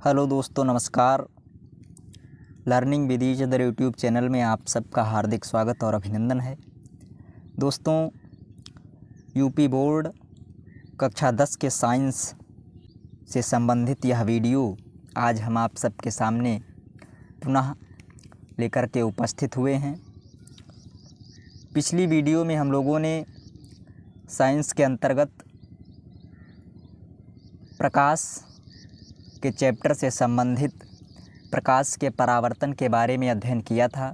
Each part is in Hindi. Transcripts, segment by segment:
हेलो दोस्तों, नमस्कार। Learning with each other YouTube channel में आप सबका हार्दिक स्वागत और अभिनंदन है। दोस्तों, यूपी बोर्ड कक्षा 10 के साइंस से संबंधित यह वीडियो आज हम आप सबके सामने पुनः लेकर के उपस्थित हुए हैं। पिछली वीडियो में हम लोगों ने साइंस के अंतर्गत प्रकाश के चैप्टर से संबंधित प्रकाश के परावर्तन के बारे में अध्ययन किया था।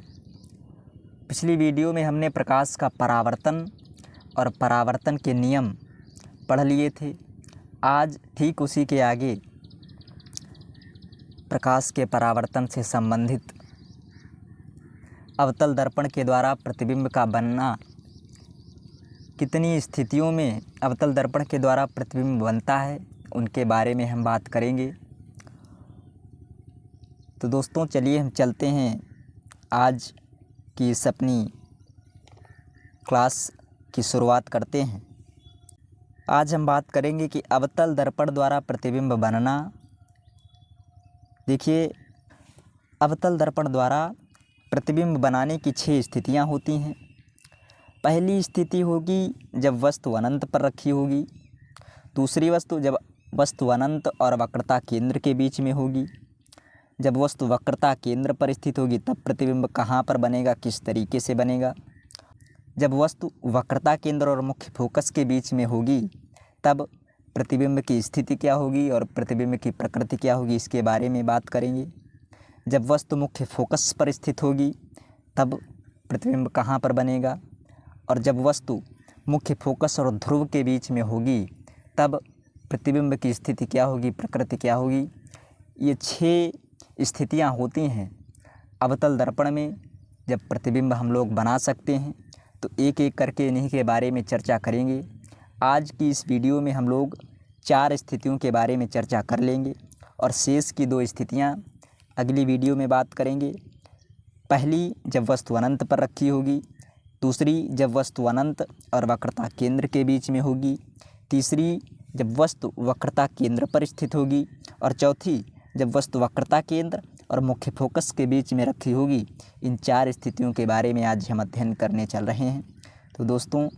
पिछली वीडियो में हमने प्रकाश का परावर्तन और परावर्तन के नियम पढ़ लिए थे। आज ठीक उसी के आगे प्रकाश के परावर्तन से संबंधित अवतल दर्पण के द्वारा प्रतिबिंब का बनना, कितनी स्थितियों में अवतल दर्पण के द्वारा प्रतिबिंब बनता है, उनके बारे में हम बात करेंगे। तो दोस्तों, चलिए हम चलते हैं आज की इस अपनी क्लास की शुरुआत करते हैं। आज हम बात करेंगे कि अवतल दर्पण द्वारा प्रतिबिंब बनना। देखिए, अवतल दर्पण द्वारा प्रतिबिंब बनाने की 6 स्थितियां होती हैं। पहली स्थिति होगी जब वस्तु अनंत पर रखी होगी। दूसरी जब वस्तु अनंत और वक्रता केंद्र के बीच में होगी। जब वस्तु वक्रता केंद्र पर स्थित होगी तब प्रतिबिंब कहाँ पर बनेगा, किस तरीके से बनेगा। जब वस्तु वक्रता केंद्र और मुख्य फोकस के बीच में होगी तब प्रतिबिंब की स्थिति क्या होगी और प्रतिबिंब की प्रकृति क्या होगी, इसके बारे में बात करेंगे। जब वस्तु मुख्य फोकस पर स्थित होगी तब प्रतिबिंब कहाँ पर बनेगा, और जब वस्तु मुख्य फोकस और ध्रुव के बीच में होगी तब प्रतिबिंब की स्थिति क्या होगी, प्रकृति क्या होगी। ये 6 स्थितियां होती हैं अवतल दर्पण में जब प्रतिबिंब हम लोग बना सकते हैं। तो एक एक करके इन्हीं के बारे में चर्चा करेंगे। आज की इस वीडियो में हम लोग 4 स्थितियों के बारे में चर्चा कर लेंगे और शेष की 2 स्थितियां अगली वीडियो में बात करेंगे। पहली, जब वस्तु अनंत पर रखी होगी। दूसरी, जब वस्तु अनंत और वक्रता केंद्र के बीच में होगी। तीसरी, जब वस्तु वक्रता केंद्र पर स्थित होगी। और चौथी, जब वस्तु वक्रता केंद्र और मुख्य फोकस के बीच में रखी होगी। इन 4 स्थितियों के बारे में आज हम अध्ययन करने चल रहे हैं। तो दोस्तों,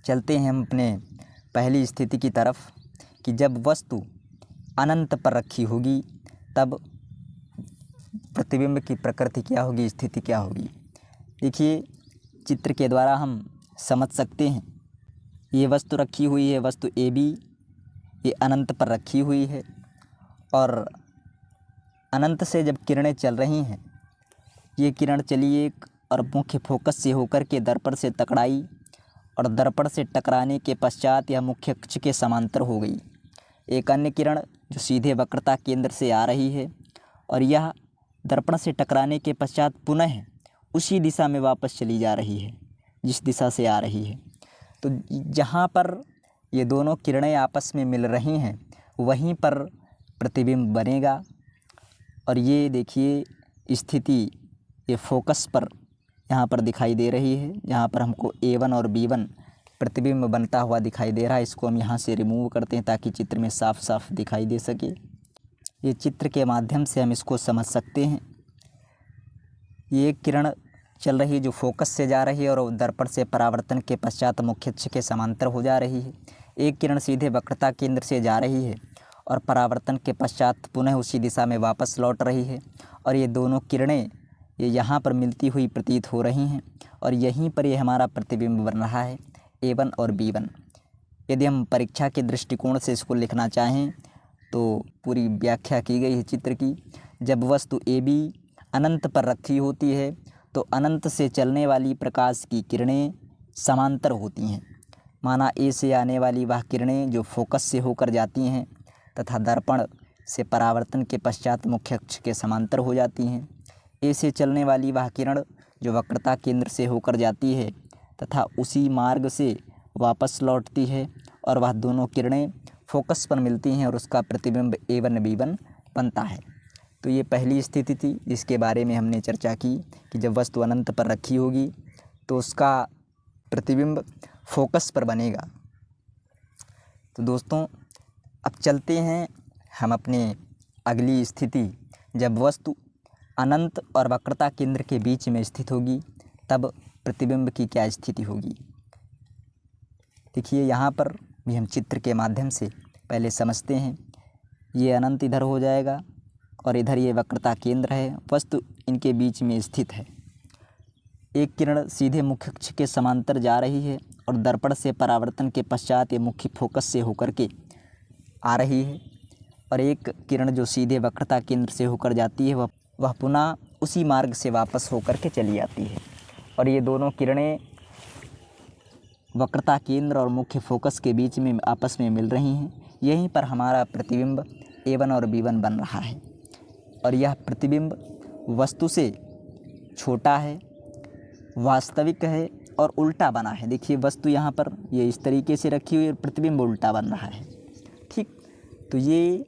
चलते हैं हम अपने पहली स्थिति की तरफ कि जब वस्तु अनंत पर रखी होगी तब प्रतिबिंब की प्रकृति क्या होगी, स्थिति क्या होगी। देखिए, चित्र के द्वारा हम समझ सकते हैं। ये वस्तु रखी हुई है, वस्तु AB, ये अनंत पर रखी हुई है और अनंत से जब किरणें चल रही हैं, ये किरण चली एक और मुख्य फोकस से होकर के दर्पण से टकराई और दर्पण से टकराने के पश्चात यह मुख्य अक्ष के समांतर हो गई। एक अन्य किरण जो सीधे वक्रता केंद्र से आ रही है और यह दर्पण से टकराने के पश्चात पुनः उसी दिशा में वापस चली जा रही है जिस दिशा से आ रही है। तो जहाँ पर ये दोनों किरणें आपस में मिल रही हैं वहीं पर प्रतिबिंब बनेगा। और ये देखिए स्थिति ये फोकस पर यहाँ पर दिखाई दे रही है। यहाँ पर हमको A1 और B1 प्रतिबिंब बनता हुआ दिखाई दे रहा है। इसको हम यहाँ से रिमूव करते हैं ताकि चित्र में साफ साफ दिखाई दे सके। ये चित्र के माध्यम से हम इसको समझ सकते हैं। ये एक किरण चल रही है जो फोकस से जा रही है और दर्पण से परावर्तन के पश्चात मुख्य अक्ष के समांतर हो जा रही है। एक किरण सीधे वक्रता केंद्र से जा रही है और परावर्तन के पश्चात पुनः उसी दिशा में वापस लौट रही है। और ये दोनों किरणें ये यहाँ पर मिलती हुई प्रतीत हो रही हैं और यहीं पर ये हमारा प्रतिबिंब बन रहा है, A1 और B1। यदि हम परीक्षा के दृष्टिकोण से इसको लिखना चाहें तो पूरी व्याख्या की गई है चित्र की। जब वस्तु AB अनंत पर रखी होती है तो अनंत से चलने वाली प्रकाश की किरणें समांतर होती हैं। माना A से आने वाली वह किरणें जो फोकस से होकर जाती हैं तथा दर्पण से परावर्तन के पश्चात मुख्य अक्ष के समांतर हो जाती हैं। A से चलने वाली वह किरण जो वक्रता केंद्र से होकर जाती है तथा उसी मार्ग से वापस लौटती है और वह दोनों किरणें फोकस पर मिलती हैं और उसका प्रतिबिंब A1 B1 बनता है। तो ये पहली स्थिति थी जिसके बारे में हमने चर्चा की कि जब वस्तु अनंत पर रखी होगी तो उसका प्रतिबिंब फोकस पर बनेगा। तो दोस्तों, अब चलते हैं हम अपने अगली स्थिति, जब वस्तु अनंत और वक्रता केंद्र के बीच में स्थित होगी तब प्रतिबिंब की क्या स्थिति होगी। देखिए यहाँ पर भी हम चित्र के माध्यम से पहले समझते हैं। ये अनंत इधर हो जाएगा और इधर ये वक्रता केंद्र है, वस्तु इनके बीच में स्थित है। एक किरण सीधे मुख्य अक्ष के समांतर जा रही है और दर्पण से परावर्तन के पश्चात ये मुख्य फोकस से होकर के आ रही है, और एक किरण जो सीधे वक्रता केंद्र से होकर जाती है वह पुनः उसी मार्ग से वापस होकर के चली आती है, और ये दोनों किरणें वक्रता केंद्र और मुख्य फोकस के बीच में आपस में मिल रही हैं। यहीं पर हमारा प्रतिबिंब A1 और B1 बन रहा है, और यह प्रतिबिंब वस्तु से छोटा है, वास्तविक है और उल्टा बना है। देखिए वस्तु यहाँ पर ये इस तरीके से रखी हुई है और प्रतिबिंब उल्टा बन रहा है। ठीक, तो ये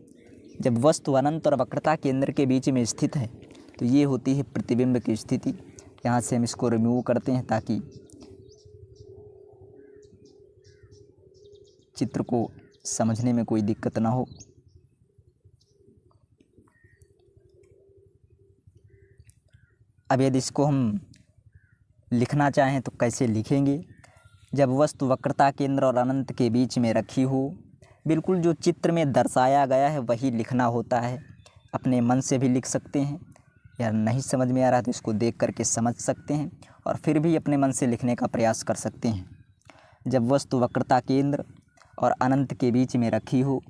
जब वस्तु अनंत और वक्रता केंद्र के बीच में स्थित है तो ये होती है प्रतिबिंब की स्थिति। यहाँ से हम इसको रिमूव करते हैं ताकि चित्र को समझने में कोई दिक्कत ना हो। अब यदि इसको हम लिखना चाहें तो कैसे लिखेंगे। जब वस्तु वक्रता केंद्र और अनंत के बीच में रखी हो, बिल्कुल जो चित्र में दर्शाया गया है वही लिखना होता है। अपने मन से भी लिख सकते हैं, या नहीं समझ में आ रहा है तो इसको देख करके समझ सकते हैं और फिर भी अपने मन से लिखने का प्रयास कर सकते हैं। जब वस्तु वक्रता केंद्र और अनंत के बीच में रखी हो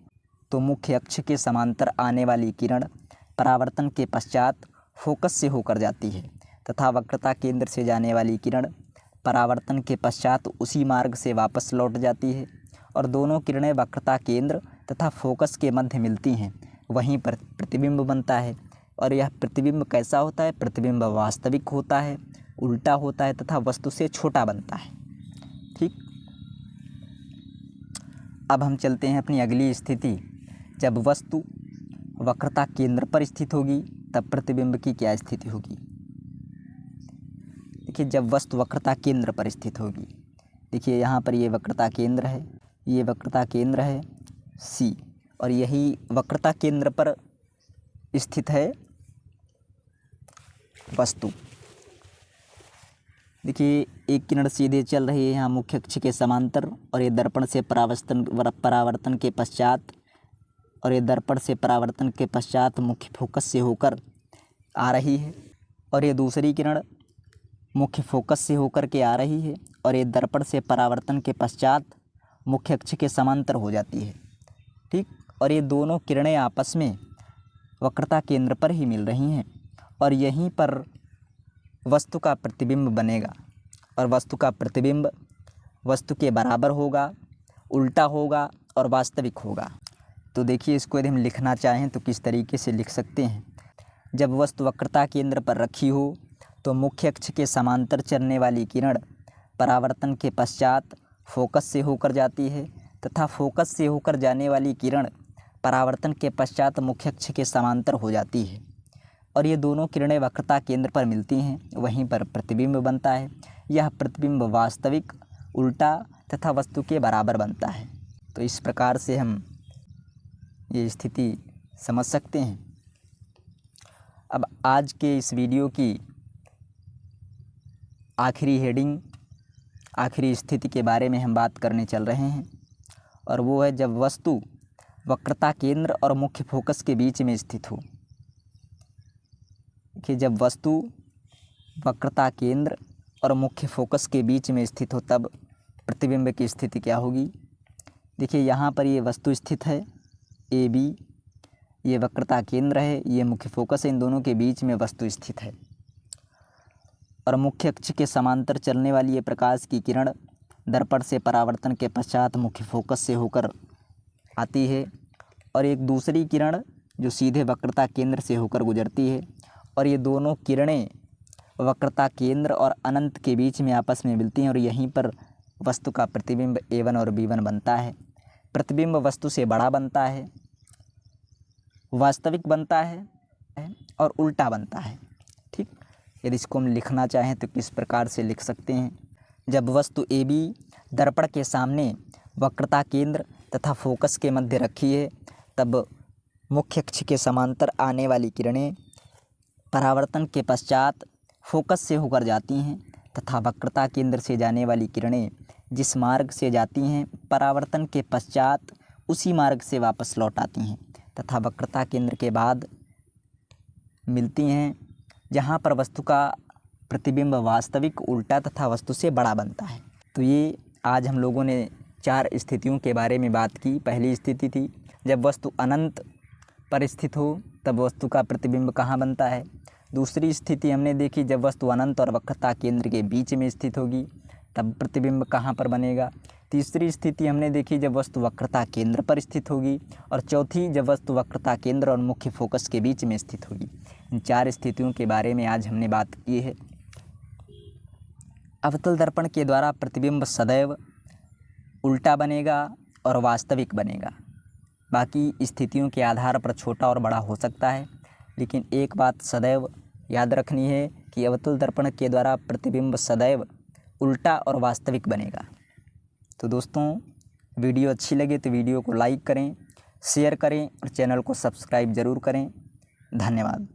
तो मुख्य अक्ष के समांतर आने वाली किरण परावर्तन के पश्चात फोकस से होकर जाती है तथा वक्रता केंद्र से जाने वाली किरण परावर्तन के पश्चात उसी मार्ग से वापस लौट जाती है, और दोनों किरणें वक्रता केंद्र तथा फोकस के मध्य मिलती हैं। वहीं पर प्रतिबिंब बनता है, और यह प्रतिबिंब कैसा होता है। प्रतिबिंब वास्तविक होता है, उल्टा होता है तथा वस्तु से छोटा बनता है। ठीक, अब हम चलते हैं अपनी अगली स्थिति। जब वस्तु वक्रता केंद्र पर स्थित होगी तब प्रतिबिंब की क्या स्थिति होगी। देखिए जब वस्तु वक्रता केंद्र पर स्थित होगी, देखिए यहाँ पर ये वक्रता केंद्र है, ये वक्रता केंद्र है C, और यही वक्रता केंद्र पर स्थित है वस्तु। देखिए एक किरण सीधे चल रही है यहाँ मुख्य अक्ष के समांतर, और ये दर्पण से परावर्तन के पश्चात मुख्य फोकस से होकर आ रही है, और ये दूसरी किरण मुख्य फोकस से होकर के आ रही है और ये दर्पण से परावर्तन के पश्चात मुख्य अक्ष के समांतर हो जाती है। ठीक, और ये दोनों किरणें आपस में वक्रता केंद्र पर ही मिल रही हैं, और यहीं पर वस्तु का प्रतिबिंब बनेगा, और वस्तु का प्रतिबिंब वस्तु के बराबर होगा, उल्टा होगा और वास्तविक होगा। तो देखिए इसको यदि हम लिखना चाहें तो किस तरीके से लिख सकते हैं। जब वस्तु वक्रता केंद्र पर रखी हो तो मुख्य अक्ष के समांतर चलने वाली किरण परावर्तन के पश्चात फोकस से होकर जाती है तथा फोकस से होकर जाने वाली किरण परावर्तन के पश्चात मुख्य अक्ष के समांतर हो जाती है, और ये दोनों किरणें वक्रता केंद्र पर मिलती हैं। वहीं पर प्रतिबिंब बनता है। यह प्रतिबिंब वास्तविक, उल्टा तथा वस्तु के बराबर बनता है। तो इस प्रकार से हम ये स्थिति समझ सकते हैं। अब आज के इस वीडियो की आखिरी हेडिंग, आखिरी स्थिति के बारे में हम बात करने चल रहे हैं, और वो है जब वस्तु वक्रता केंद्र और मुख्य फोकस के बीच में स्थित हो। कि जब वस्तु वक्रता केंद्र और मुख्य फोकस के बीच में स्थित हो तब प्रतिबिंब की स्थिति क्या होगी। देखिए यहाँ पर ये वस्तु स्थित है AB, ये वक्रता केंद्र है, ये मुख्य फोकस है, इन दोनों के बीच में वस्तु स्थित है, और मुख्य अक्ष के समांतर चलने वाली ये प्रकाश की किरण दर्पण से परावर्तन के पश्चात मुख्य फोकस से होकर आती है, और एक दूसरी किरण जो सीधे वक्रता केंद्र से होकर गुजरती है, और ये दोनों किरणें वक्रता केंद्र और अनंत के बीच में आपस में मिलती हैं, और यहीं पर वस्तु का प्रतिबिंब A1 और B1 बनता है। प्रतिबिंब वस्तु से बड़ा बनता है, वास्तविक बनता है और उल्टा बनता है। ठीक, यदि इसको हम लिखना चाहें तो किस प्रकार से लिख सकते हैं। जब वस्तु AB दर्पण के सामने वक्रता केंद्र तथा फोकस के मध्य रखी है तब मुख्य अक्ष के समांतर आने वाली किरणें परावर्तन के पश्चात फोकस से होकर जाती हैं तथा वक्रता केंद्र से जाने वाली किरणें जिस मार्ग से जाती हैं परावर्तन के पश्चात उसी मार्ग से वापस लौट आती हैं तथा वक्रता केंद्र के बाद मिलती हैं, जहाँ पर वस्तु का प्रतिबिंब वास्तविक, उल्टा तथा वस्तु से बड़ा बनता है। तो ये आज हम लोगों ने 4 स्थितियों के बारे में बात की। पहली स्थिति थी जब वस्तु अनंत पर स्थित हो तब वस्तु का प्रतिबिंब कहाँ बनता है। दूसरी स्थिति हमने देखी जब वस्तु अनंत और वक्रता केंद्र के बीच में स्थित होगी तब प्रतिबिंब कहाँ पर बनेगा। तीसरी स्थिति हमने देखी जब वस्तु वक्रता केंद्र पर स्थित होगी और चौथी जब वस्तु वक्रता केंद्र और मुख्य फोकस के बीच में स्थित होगी। इन 4 स्थितियों के बारे में आज हमने बात की है। अवतल दर्पण के द्वारा प्रतिबिंब सदैव उल्टा बनेगा और वास्तविक बनेगा। बाकी स्थितियों के आधार पर छोटा और बड़ा हो सकता है, लेकिन एक बात सदैव याद रखनी है कि अवतल दर्पण के द्वारा प्रतिबिंब सदैव उल्टा और वास्तविक बनेगा। तो दोस्तों, वीडियो अच्छी लगे तो वीडियो को लाइक करें, शेयर करें और चैनल को सब्सक्राइब ज़रूर करें। धन्यवाद।